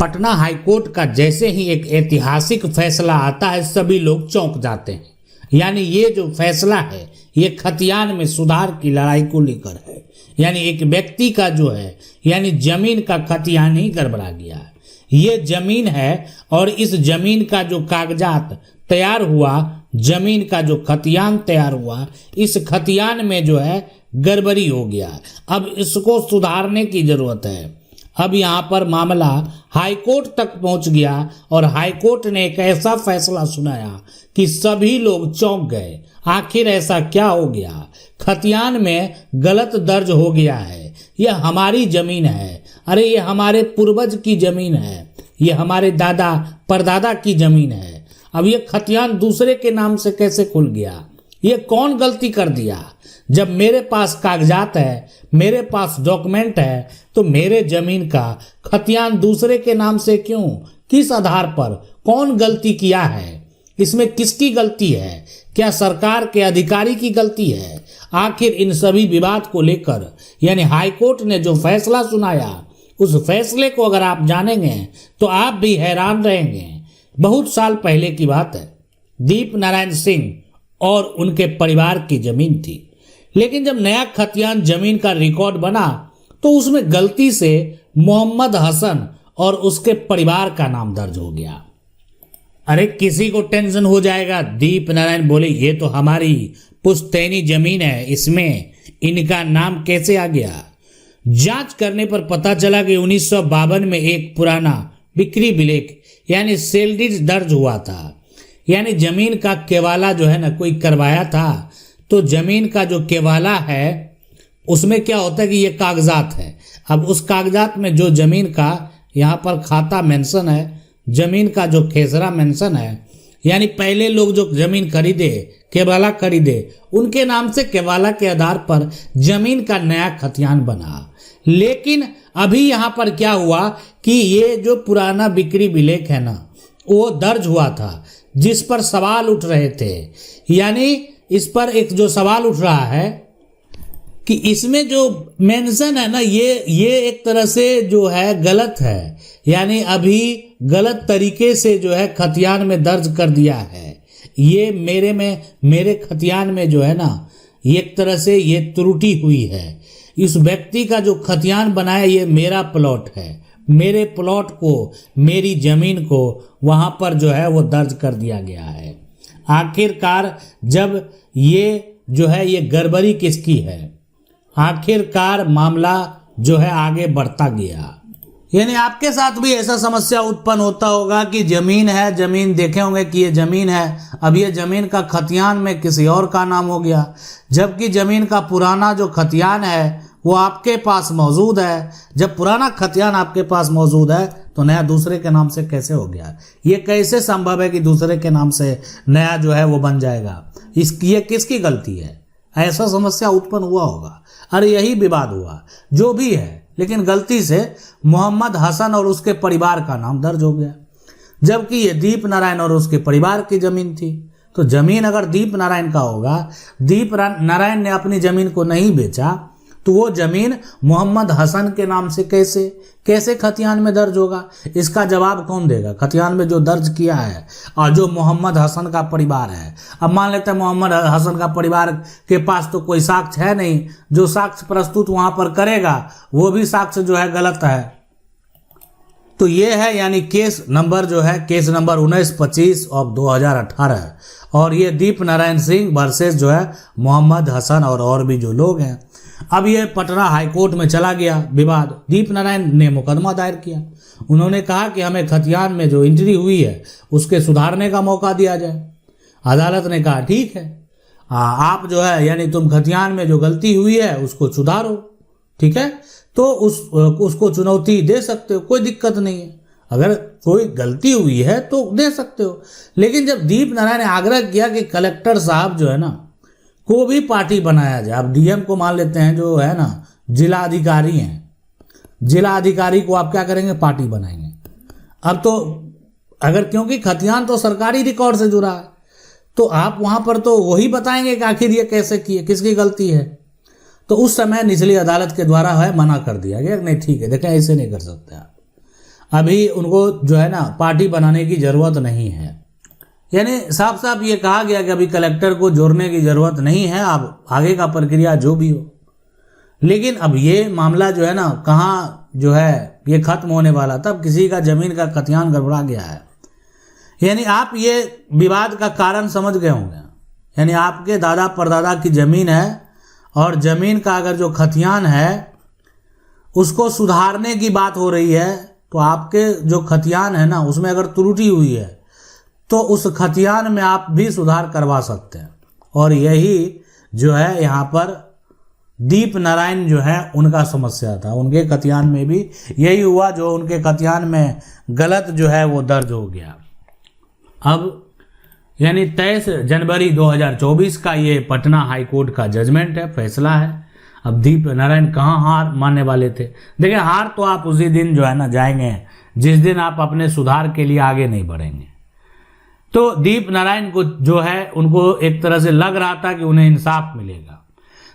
Patna high court का जैसे ही एक ऐतिहासिक फैसला आता है सभी लोग चौंक जाते हैं। यानी ये जो फैसला है ये खतियान में सुधार की लड़ाई को लेकर है। यानी एक व्यक्ति का जो है यानी जमीन का खतियान ही गड़बड़ा गया है। ये जमीन है और इस जमीन का जो कागजात तैयार हुआ, जमीन का जो खतियान तैयार हुआ, इस खतियान में जो है गड़बड़ी हो गया। अब इसको सुधारने की जरूरत है। अब यहाँ पर मामला हाईकोर्ट तक पहुंच गया और हाईकोर्ट ने एक ऐसा फैसला सुनाया कि सभी लोग चौंक गए। आखिर ऐसा क्या हो गया? खतियान में गलत दर्ज हो गया है। यह हमारी जमीन है। अरे ये हमारे पूर्वज की जमीन है, ये हमारे दादा परदादा की जमीन है। अब ये खतियान दूसरे के नाम से कैसे खुल गया? ये कौन गलती कर दिया? जब मेरे पास कागजात है, मेरे पास डॉक्यूमेंट है, तो मेरे जमीन का खतियान दूसरे के नाम से क्यों? किस आधार पर? कौन गलती किया है? इसमें किसकी गलती है? क्या सरकार के अधिकारी की गलती है? आखिर इन सभी विवाद को लेकर यानी हाईकोर्ट ने जो फैसला सुनाया, उस फैसले को अगर आप जानेंगे तो आप भी हैरान रहेंगे। बहुत साल पहले की बात है। दीप नारायण सिंह और उनके परिवार की जमीन थी, लेकिन जब नया खतियान जमीन का रिकॉर्ड बना तो उसमें गलती से मोहम्मद हसन और उसके परिवार का नाम दर्ज हो गया। अरे किसी को टेंशन हो जाएगा। दीप नारायण बोले ये तो हमारी पुश्तैनी जमीन है, इसमें इनका नाम कैसे आ गया? जांच करने पर पता चला कि 1952 में एक पुराना बिक्री बिलेख यानी सेल डीड दर्ज हुआ था। यानी जमीन का केवाला जो है ना कोई करवाया था। तो जमीन का जो केवाला है उसमें क्या होता है कि ये कागजात है। अब उस कागजात में जो जमीन का यहाँ पर खाता मेंशन है, जमीन का जो खेसरा मेंशन है, यानी पहले लोग जो जमीन खरीदे, केवाला खरीदे, उनके नाम से केवाला के आधार पर जमीन का नया खतियान बना। लेकिन अभी यहाँ पर क्या हुआ कि ये जो पुराना बिक्री बिलेख है ना वो दर्ज हुआ था, जिस पर सवाल उठ रहे थे। यानी इस पर एक जो सवाल उठ रहा है कि इसमें जो मेंशन है ना ये एक तरह से जो है गलत है। यानी अभी गलत तरीके से जो है खतियान में दर्ज कर दिया है। ये मेरे खतियान में जो है ना एक तरह से ये त्रुटि हुई है। इस व्यक्ति का जो खतियान बनाया ये मेरा प्लॉट है, मेरे प्लॉट को, मेरी जमीन को वहां पर जो है वो दर्ज कर दिया गया है। आखिरकार जब ये जो है ये गड़बड़ी किसकी है? आखिरकार मामला जो है आगे बढ़ता गया। यानी आपके साथ भी ऐसा समस्या उत्पन्न होता होगा कि जमीन है, जमीन देखे होंगे कि ये जमीन है, अब ये जमीन का खतियान में किसी और का नाम हो गया, जबकि जमीन का पुराना जो खतियान है वो आपके पास मौजूद है। जब पुराना खतियान आपके पास मौजूद है तो नया दूसरे के नाम से कैसे हो गया? ये कैसे संभव है कि दूसरे के नाम से नया जो है वो बन जाएगा? ये किसकी गलती है? ऐसा समस्या उत्पन्न हुआ होगा। अरे यही विवाद हुआ, जो भी है, लेकिन गलती से मोहम्मद हसन और उसके परिवार का नाम दर्ज हो गया, जबकि ये दीप नारायण और उसके परिवार की जमीन थी। तो जमीन अगर दीप नारायण का होगा, दीप नारायण ने अपनी जमीन को नहीं बेचा, तो वो जमीन मोहम्मद हसन के नाम से कैसे खतियान में दर्ज होगा? इसका जवाब कौन देगा? खतियान में जो दर्ज किया है और जो मोहम्मद हसन का परिवार है। अब मान लेते हैं मोहम्मद हसन का परिवार के पास तो कोई साक्ष्य है नहीं, जो साक्ष्य प्रस्तुत वहां पर करेगा वो भी साक्ष्य जो है गलत है। तो ये है यानी केस नंबर जो है केस नंबर 1925/2018 और ये दीप नारायण सिंह वर्सेस जो है मोहम्मद हसन और भी जो लोग हैं। अब ये पटना हाईकोर्ट में चला गया विवाद। दीप नारायण ने मुकदमा दायर किया। उन्होंने कहा कि हमें खतियान में जो एंट्री हुई है उसके सुधारने का मौका दिया जाए। अदालत ने कहा ठीक है, आप जो है यानी तुम खतियान में जो गलती हुई है उसको सुधारो, ठीक है, तो उसको चुनौती दे सकते हो, कोई दिक्कत नहीं है। अगर कोई गलती हुई है तो दे सकते हो। लेकिन जब दीप नारायण ने आग्रह किया कि कलेक्टर साहब जो है ना को भी पार्टी बनाया जाए, अब डीएम को मान लेते हैं जो है ना जिला अधिकारी हैं, जिला अधिकारी को आप क्या करेंगे? पार्टी बनाएंगे। अब तो अगर क्योंकि खतियान तो सरकारी रिकॉर्ड से जुड़ा है तो आप वहां पर तो वही बताएंगे कि आखिर ये कैसे किए, किसकी गलती है। तो उस समय निचली अदालत के द्वारा है मना कर दिया गया, नहीं ठीक है, देखें ऐसे नहीं कर सकते आप। अभी उनको जो है ना पार्टी बनाने की ज़रूरत नहीं है। यानी साफ साफ ये कहा गया कि अभी कलेक्टर को जोड़ने की ज़रूरत नहीं है, आप आगे का प्रक्रिया जो भी हो। लेकिन अब ये मामला जो है ना कहाँ जो है ये खत्म होने वाला, तब किसी का ज़मीन का खतियान गड़बड़ा गया है। यानी आप ये विवाद का कारण समझ गए होंगे। यानी आपके दादा परदादा की ज़मीन है और ज़मीन का अगर जो खतियान है उसको सुधारने की बात हो रही है, तो आपके जो खतियान है ना उसमें अगर त्रुटि हुई है तो उस खतियान में आप भी सुधार करवा सकते हैं। और यही जो है यहाँ पर दीप नारायण जो है उनका समस्या था, उनके खतियान में भी यही हुआ, जो उनके खतियान में गलत जो है वो दर्ज हो गया। अब यानी 23 जनवरी 2024 का ये पटना हाई कोर्ट का जजमेंट है, फैसला है। अब दीप नारायण कहाँ हार मानने वाले थे। देखिए हार तो आप उसी दिन जो है ना जाएंगे जिस दिन आप अपने सुधार के लिए आगे नहीं बढ़ेंगे। तो दीप नारायण को जो है उनको एक तरह से लग रहा था कि उन्हें इंसाफ मिलेगा,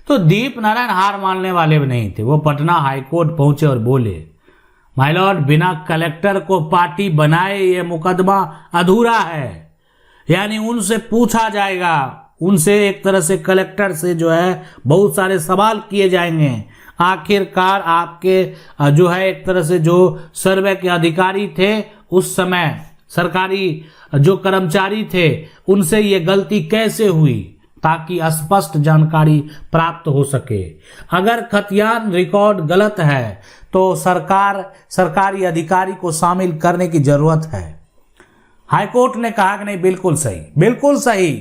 तो दीप नारायण हार मानने वाले भी नहीं थे। वो पटना हाई कोर्ट पहुंचे और बोले, माय लॉर्ड, बिना कलेक्टर को पार्टी बनाए ये मुकदमा अधूरा है। यानी उनसे पूछा जाएगा, उनसे एक तरह से कलेक्टर से जो है बहुत सारे सवाल किए जाएंगे। आखिरकार आपके जो है एक तरह से जो सर्वे के अधिकारी थे उस समय, सरकारी जो कर्मचारी थे, उनसे ये गलती कैसे हुई, ताकि स्पष्ट जानकारी प्राप्त हो सके। अगर खतियान रिकॉर्ड गलत है तो सरकारी अधिकारी को शामिल करने की जरूरत है। हाईकोर्ट ने कहा कि नहीं, बिल्कुल सही, बिल्कुल सही,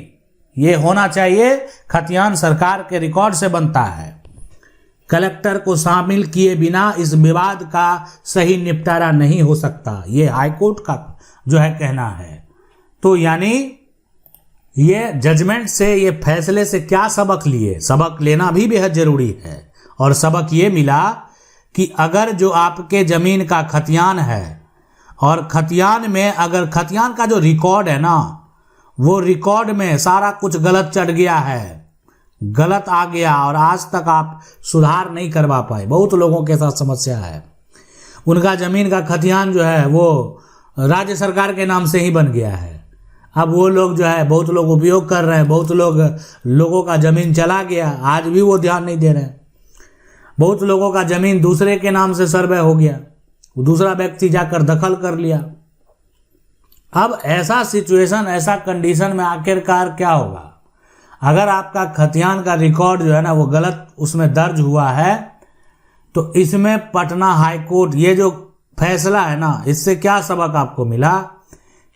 ये होना चाहिए। खतियान सरकार के रिकॉर्ड से बनता है, कलेक्टर को शामिल किए बिना इस विवाद का सही निपटारा नहीं हो सकता, ये हाईकोर्ट का जो है कहना है। तो यानी ये जजमेंट से, ये फैसले से क्या सबक लिए? सबक लेना भी बेहद जरूरी है। और सबक ये मिला कि अगर जो आपके जमीन का खतियान है और खतियान में अगर खतियान का जो रिकॉर्ड है ना, वो रिकॉर्ड में सारा कुछ गलत चढ़ गया है, गलत आ गया और आज तक आप सुधार नहीं करवा पाए, बहुत लोगों के साथ समस्या है। उनका जमीन का खतियान जो है वो राज्य सरकार के नाम से ही बन गया है। अब वो लोग जो है बहुत लोग उपयोग कर रहे हैं, बहुत लोगों का जमीन चला गया, आज भी वो ध्यान नहीं दे रहे हैं। बहुत लोगों का जमीन दूसरे के नाम से सर्वे हो गया, दूसरा व्यक्ति जाकर दखल कर लिया। अब ऐसा सिचुएशन, ऐसा कंडीशन में आखिरकार क्या होगा? अगर आपका खतियान का रिकॉर्ड जो है ना वो गलत उसमें दर्ज हुआ है, तो इसमें पटना हाई कोर्ट ये जो फैसला है ना, इससे क्या सबक आपको मिला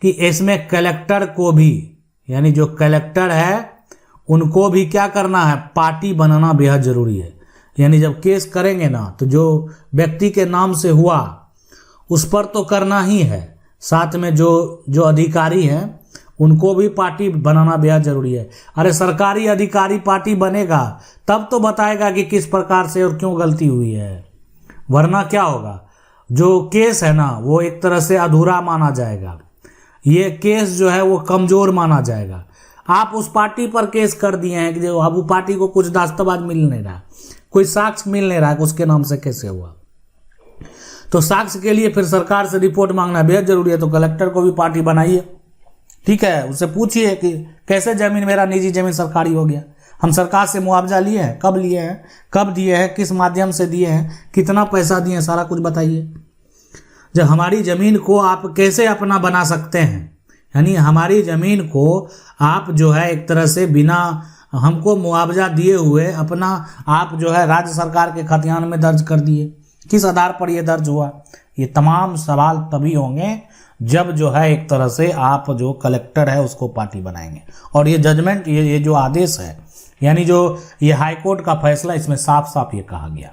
कि इसमें कलेक्टर को भी, यानी जो कलेक्टर है उनको भी क्या करना है, पार्टी बनाना बेहद जरूरी है। यानी जब केस करेंगे ना तो जो व्यक्ति के नाम से हुआ उस पर तो करना ही है, साथ में जो अधिकारी हैं उनको भी पार्टी बनाना बेहद जरूरी है। अरे सरकारी अधिकारी पार्टी बनेगा तब तो बताएगा कि किस प्रकार से और क्यों गलती हुई है, वरना क्या होगा, जो केस है ना वो एक तरह से अधूरा माना जाएगा, ये केस जो है वो कमजोर माना जाएगा। आप उस पार्टी पर केस कर दिए हैं कि जो अब वो पार्टी को कुछ दस्तावेज मिल नहीं रहा, कोई साक्ष्य मिल नहीं रहा कि उसके नाम से कैसे हुआ, तो साक्ष्य के लिए फिर सरकार से रिपोर्ट मांगना बेहद जरूरी है। तो कलेक्टर को भी पार्टी बनाइए, ठीक है, उससे पूछिए कि कैसे जमीन, मेरा निजी जमीन सरकारी हो गया, हम सरकार से मुआवजा लिए हैं, कब लिए हैं, कब दिए हैं, किस माध्यम से दिए हैं, कितना पैसा दिए हैं, सारा कुछ बताइए। जब हमारी ज़मीन को आप कैसे अपना बना सकते हैं, यानी हमारी ज़मीन को आप जो है एक तरह से बिना हमको मुआवजा दिए हुए अपना आप जो है राज्य सरकार के खतियान में दर्ज कर दिए, किस आधार पर ये दर्ज हुआ? ये तमाम सवाल तभी होंगे जब जो है एक तरह से आप जो कलेक्टर है उसको पार्टी बनाएंगे। और ये जजमेंट, ये जो आदेश है, यानी जो ये हाईकोर्ट का फैसला, इसमें साफ साफ ये कहा गया।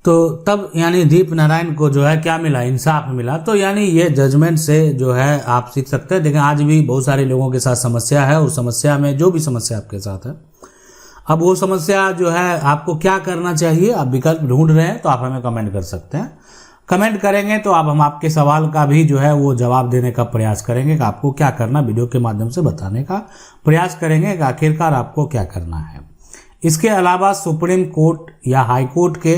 तो तब यानी दीप नारायण को जो है क्या मिला, इंसाफ मिला। तो यानी ये जजमेंट से जो है आप सीख सकते हैं। देखें आज भी बहुत सारे लोगों के साथ समस्या है, और समस्या में जो भी समस्या आपके साथ है, अब वो समस्या जो है आपको क्या करना चाहिए, आप विकल्प ढूंढ रहे हैं तो आप हमें कमेंट कर सकते हैं। कमेंट करेंगे तो अब हम आपके सवाल का भी जो है वो जवाब देने का प्रयास करेंगे कि आपको क्या करना, वीडियो के माध्यम से बताने का प्रयास करेंगे कि आखिरकार आपको क्या करना है। इसके अलावा सुप्रीम कोर्ट या हाई कोर्ट के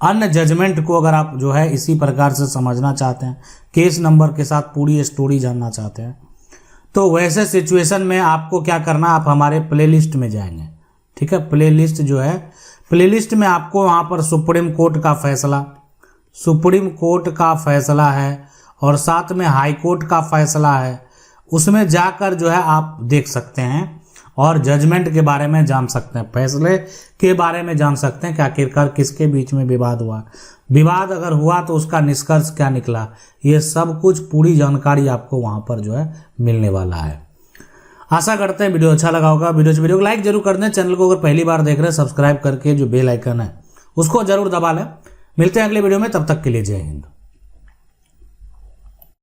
अन्य जजमेंट को अगर आप जो है इसी प्रकार से समझना चाहते हैं, केस नंबर के साथ पूरी स्टोरी जानना चाहते हैं, तो वैसे सिचुएशन में आपको क्या करना, आप हमारे प्लेलिस्ट में जाएंगे। ठीक है, प्लेलिस्ट जो है, प्लेलिस्ट में आपको वहाँ पर सुप्रीम कोर्ट का फैसला है और साथ में हाई कोर्ट का फैसला है, उसमें जाकर जो है आप देख सकते हैं और जजमेंट के बारे में जान सकते हैं, फैसले के बारे में जान सकते हैं कि आखिरकार किसके बीच में विवाद हुआ, विवाद अगर हुआ तो उसका निष्कर्ष क्या निकला, ये सब कुछ पूरी जानकारी आपको वहाँ पर जो है मिलने वाला है। आशा करते हैं वीडियो अच्छा लगा होगा। वीडियो को लाइक जरूर कर दें। चैनल को अगर पहली बार देख रहे हैं सब्सक्राइब करके जो बेल आइकन है उसको जरूर दबा लें। मिलते हैं अगले वीडियो में, तब तक के लिए जय हिंद।